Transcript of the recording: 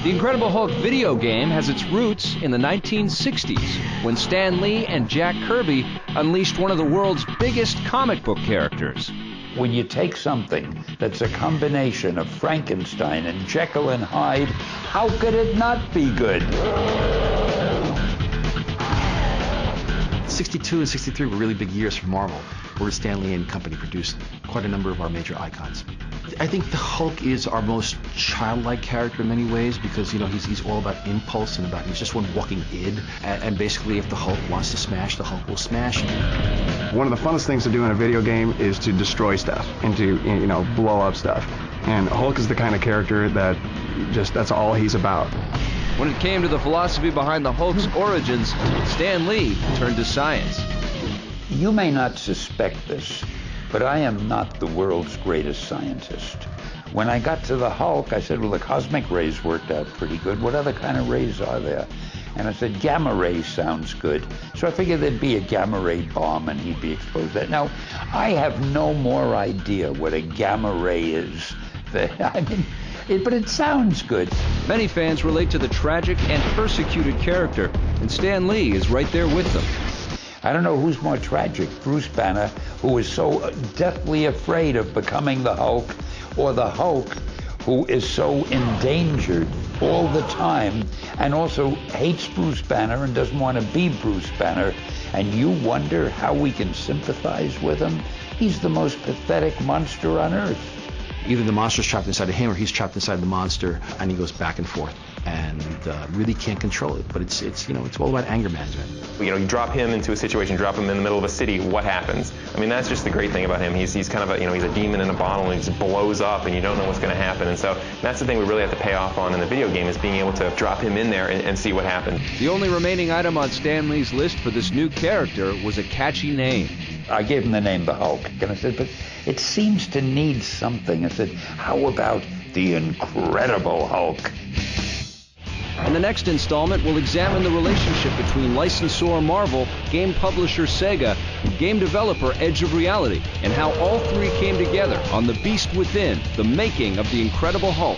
The Incredible Hulk video game has its roots in the 1960s, when Stan Lee and Jack Kirby unleashed one of the world's biggest comic book characters. When you take something that's a combination of Frankenstein and Jekyll and Hyde, how could it not be good? 62 and 63 were really big years for Marvel, where Stan Lee and company produced quite a number of our major icons. I think the Hulk is our most childlike character in many ways because, you know, he's all about impulse and he's just one walking id. And basically, if the Hulk wants to smash, the Hulk will smash. One of the funnest things to do in a video game is to destroy stuff and to, you know, blow up stuff. And Hulk is the kind of character that that's all he's about. When it came to the philosophy behind the Hulk's origins, Stan Lee turned to science. You may not suspect this, but I am not the world's greatest scientist. When I got to the Hulk, I said, well, the cosmic rays worked out pretty good. What other kind of rays are there? And I said, gamma ray sounds good. So I figured there'd be a gamma ray bomb and he'd be exposed to that. Now, I have no more idea what a gamma ray is. But it sounds good. Many fans relate to the tragic and persecuted character, and Stan Lee is right there with them. I don't know who's more tragic, Bruce Banner, who is so deathly afraid of becoming the Hulk, or the Hulk, who is so endangered all the time and also hates Bruce Banner and doesn't want to be Bruce Banner. And you wonder how we can sympathize with him? He's the most pathetic monster on earth. Either the monster's trapped inside of him or he's trapped inside the monster, and he goes back and forth and really can't control it. But it's all about anger management. You know, you drop him into a situation, drop him in the middle of a city, what happens? I mean, that's just the great thing about him. He's kind of he's a demon in a bottle, and he just blows up and you don't know what's going to happen. And so that's the thing we really have to pay off on in the video game, is being able to drop him in there and see what happens. The only remaining item on Stan Lee's list for this new character was a catchy name. I gave him the name the Hulk, and I said, but it seems to need something. I said, how about the Incredible Hulk? In the next installment, we'll examine the relationship between licensor Marvel, game publisher Sega, and game developer Edge of Reality, and how all three came together on The Beast Within, the making of the Incredible Hulk.